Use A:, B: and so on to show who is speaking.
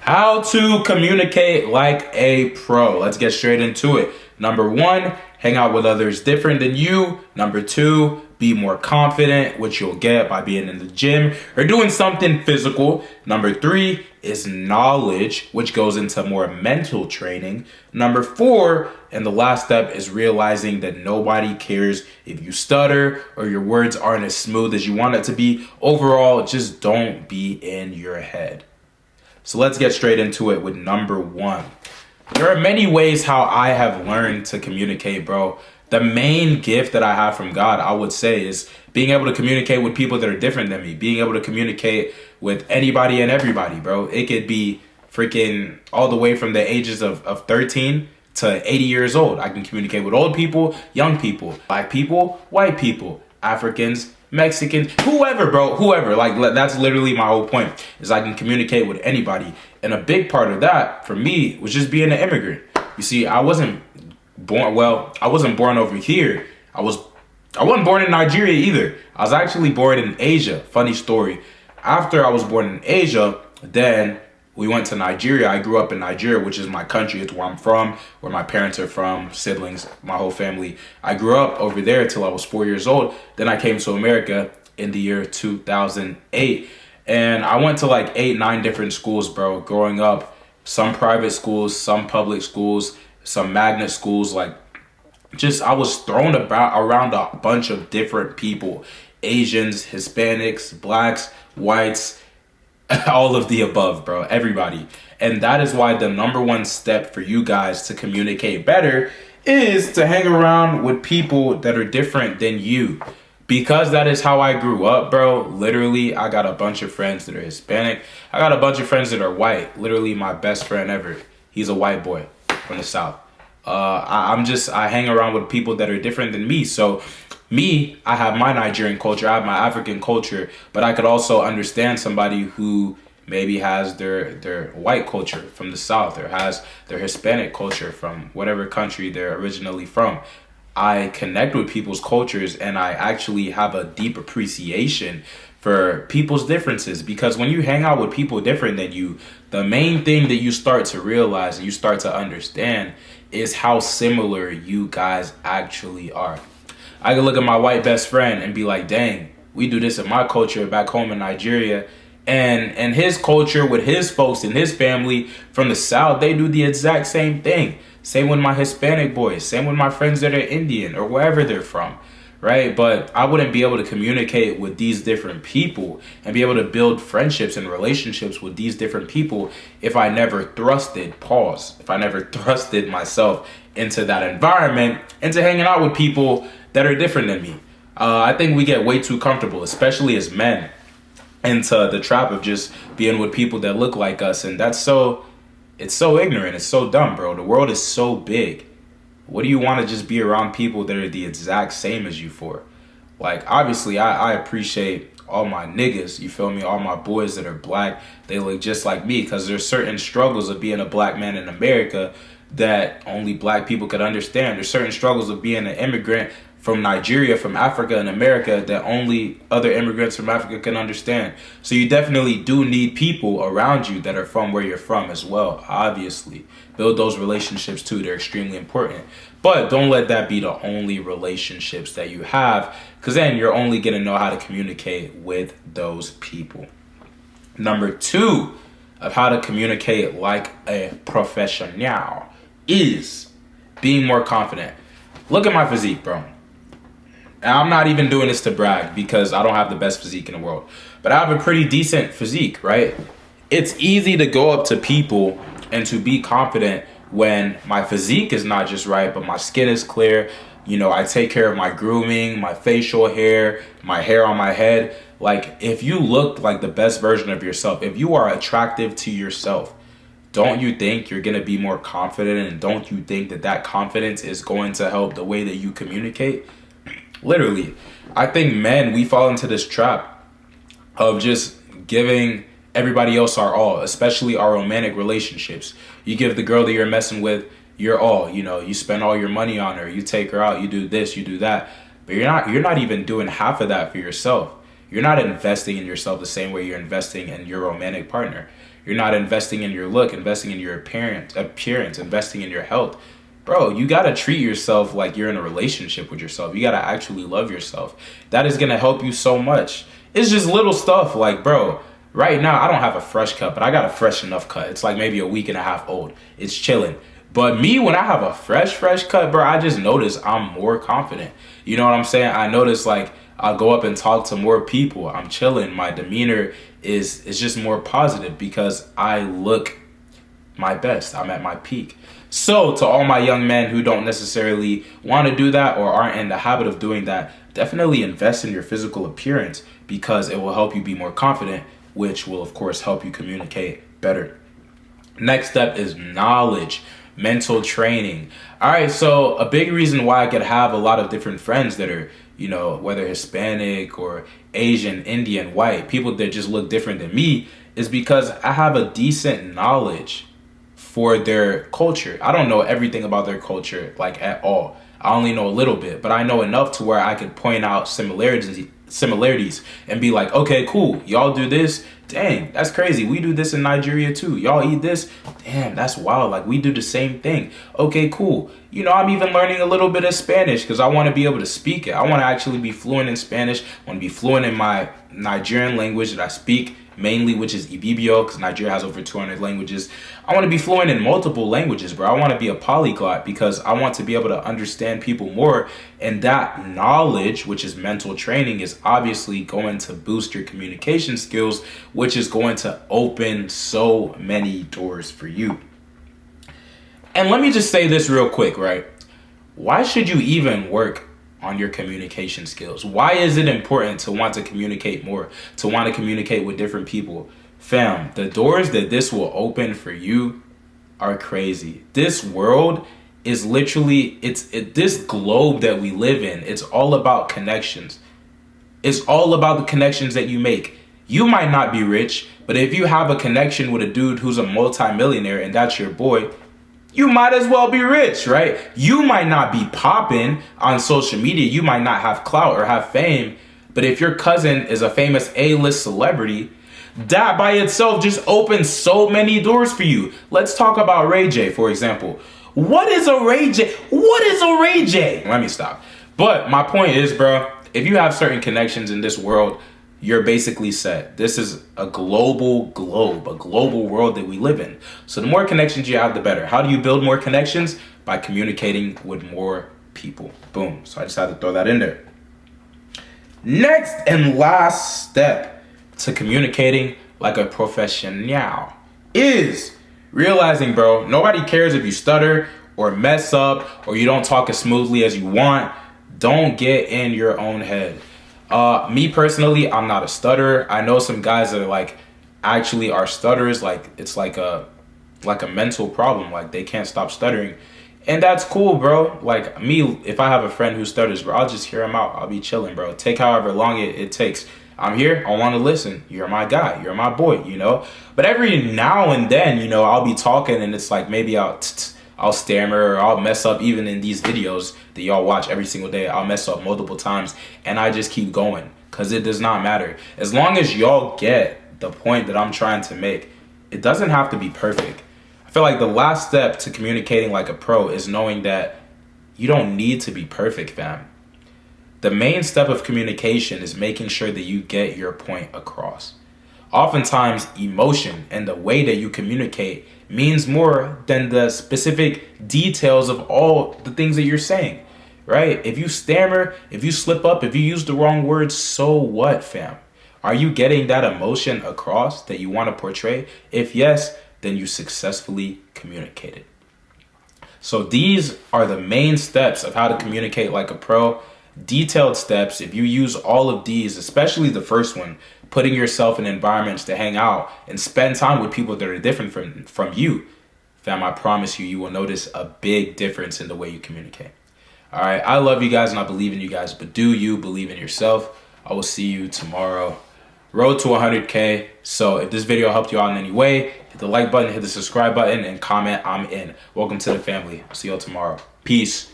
A: How to communicate like a pro. Let's get straight into it. Number one, hang out with others different than you. Number two, be more confident, which you'll get by being in the gym or doing something physical. Number three is knowledge, which goes into more mental training. Number four, and the last step is realizing that nobody cares if you stutter or your words aren't as smooth as you want it to be. Overall, just don't be in your head. So let's get straight into it with number one. There are many ways how I have learned to communicate, bro. The main gift that I have from God, I would say, is being able to communicate with people that are different than me. Being able to communicate with anybody and everybody, bro. It could be freaking all the way from the ages of 13 to 80 years old. I can communicate with old people, young people, black people, white people, Africans, Mexicans, whoever, bro, whoever. Like, that's literally my whole point, is I can communicate with anybody. And a big part of that for me was just being an immigrant. You see, I wasn't born over here. I wasn't born in Nigeria either. I was actually born in Asia. Funny story. After I was born in Asia, then we went to Nigeria. I grew up in Nigeria, which is my country. It's where I'm from, where my parents are from, siblings, my whole family. I grew up over there till I was 4 years old. Then I came to America in the year 2008. And I went to like 8-9 different schools, bro, growing up. Some private schools, some public schools, some magnet schools. Like, just I was thrown around a bunch of different people. Asians, Hispanics, blacks, whites, all of the above, bro. Everybody. And that is why the number one step for you guys to communicate better is to hang around with people that are different than you. Because that is how I grew up, bro. Literally, I got a bunch of friends that are Hispanic. I got a bunch of friends that are white. Literally, my best friend ever, he's a white boy from the South. I hang around with people that are different than me. So me, I have my Nigerian culture, I have my African culture, but I could also understand somebody who maybe has their white culture from the South or has their Hispanic culture from whatever country they're originally from. I connect with people's cultures and I actually have a deep appreciation for people's differences, because when you hang out with people different than you, the main thing that you start to realize and you start to understand is how similar you guys actually are. I can look at my white best friend and be like, dang, we do this in my culture back home in Nigeria. And his culture with his folks and his family from the South, they do the exact same thing. Same with my Hispanic boys, same with my friends that are Indian or wherever they're from, right? But I wouldn't be able to communicate with these different people and be able to build friendships and relationships with these different people if I never if I never thrusted myself into that environment, into hanging out with people that are different than me. I think we get way too comfortable, especially as men, into the trap of just being with people that look like us. And it's so ignorant. It's so dumb, bro. The world is so big. What do you want to just be around people that are the exact same as you for? Like, obviously, I appreciate all my niggas, you feel me? All my boys that are black, they look just like me, because there's certain struggles of being a black man in America that only black people could understand. There's certain struggles of being an immigrant from Nigeria, from Africa and America that only other immigrants from Africa can understand. So you definitely do need people around you that are from where you're from as well, obviously. Build those relationships too, they're extremely important. But don't let that be the only relationships that you have, because then you're only going to know how to communicate with those people. Number two of how to communicate like a professional is being more confident. Look at my physique, bro. And I'm not even doing this to brag, because I don't have the best physique in the world, but I have a pretty decent physique, right? It's easy to go up to people and to be confident when my physique is not just right, but my skin is clear. You know, I take care of my grooming, my facial hair, my hair on my head. Like, if you look like the best version of yourself, if you are attractive to yourself, don't you think you're going to be more confident? And don't you think that confidence is going to help the way that you communicate? Literally, I think men, we fall into this trap of just giving everybody else our all, especially our romantic relationships. You give the girl that you're messing with your all, you know, you spend all your money on her, you take her out, you do this, you do that, but you're not even doing half of that for yourself. You're not investing in yourself the same way you're investing in your romantic partner. You're not investing in your look, investing in your appearance, investing in your health. Bro, you gotta treat yourself like you're in a relationship with yourself. You gotta actually love yourself. That is gonna help you so much. It's just little stuff like, bro, right now I don't have a fresh cut, but I got a fresh enough cut. It's like maybe a week and a half old. It's chilling. But me, when I have a fresh cut, bro, I just notice I'm more confident. You know what I'm saying? I notice like I'll go up and talk to more people. I'm chilling. My demeanor is just more positive because I look my best. I'm at my peak. So to all my young men who don't necessarily want to do that or aren't in the habit of doing that, definitely invest in your physical appearance because it will help you be more confident, which will of course help you communicate better. Next step is knowledge, mental training. All right, so a big reason why I could have a lot of different friends that are, you know, whether Hispanic or Asian, Indian, white, people that just look different than me is because I have a decent knowledge for their culture. I don't know everything about their culture like at all. I only know a little bit, but I know enough to where I could point out similarities and be like, okay, cool, y'all do this. Dang, that's crazy. We do this in Nigeria too. Y'all eat this. Damn, that's wild. Like we do the same thing. Okay, cool. You know, I'm even learning a little bit of Spanish because I want to be able to speak it. I want to actually be fluent in Spanish. I want to be fluent in my Nigerian language that I speak mainly, which is Ibibio, because Nigeria has over 200 languages. I want to be fluent in multiple languages, bro. I want to be a polyglot because I want to be able to understand people more. And that knowledge, which is mental training, is obviously going to boost your communication skills, which is going to open so many doors for you. And let me just say this real quick, right? Why should you even work on your communication skills? Why is it important to want to communicate more, to want to communicate with different people? Fam, the doors that this will open for you are crazy. This world is literally, this globe that we live in, it's all about connections. It's all about the connections that you make. You might not be rich, but if you have a connection with a dude who's a multimillionaire and that's your boy, you might as well be rich, right? You might not be popping on social media. You might not have clout or have fame. But if your cousin is a famous A-list celebrity, that by itself just opens so many doors for you. Let's talk about Ray J, for example. What is a Ray J? What is a Ray J? Let me stop. But my point is, bro, if you have certain connections in this world, you're basically set. This is a global globe, a global world that we live in. So the more connections you have, the better. How do you build more connections? By communicating with more people. Boom. So I just had to throw that in there. Next and last step to communicating like a professional is realizing, bro, nobody cares if you stutter or mess up or you don't talk as smoothly as you want. Don't get in your own head. Me personally, I'm not a stutterer. I know some guys that are like actually are stutterers. Like it's like a mental problem. Like they can't stop stuttering, and that's cool, bro. Like me, if I have a friend who stutters, bro, I'll just hear him out. I'll be chilling, bro. Take however long it takes. I'm here. I want to listen. You're my guy. You're my boy. You know. But every now and then, you know, I'll be talking, and it's like maybe I'll stammer or I'll mess up. Even in these videos that y'all watch every single day, I'll mess up multiple times, and I just keep going because it does not matter. As long as y'all get the point that I'm trying to make, it doesn't have to be perfect. I feel like the last step to communicating like a pro is knowing that you don't need to be perfect, fam. The main step of communication is making sure that you get your point across. Oftentimes, emotion and the way that you communicate means more than the specific details of all the things that you're saying, right? If you stammer, if you slip up, if you use the wrong words, so what, fam? Are you getting that emotion across that you want to portray? If yes, then you successfully communicated. So these are the main steps of how to communicate like a pro. Detailed steps, if you use all of these, especially the first one, putting yourself in environments to hang out and spend time with people that are different from you, fam, I promise you, you will notice a big difference in the way you communicate. All right, I love you guys and I believe in you guys, but do you believe in yourself? I will see you tomorrow. Road to 100K. So if this video helped you out in any way, hit the like button, hit the subscribe button, and comment I'm in. Welcome to the family. I'll see y'all tomorrow. Peace.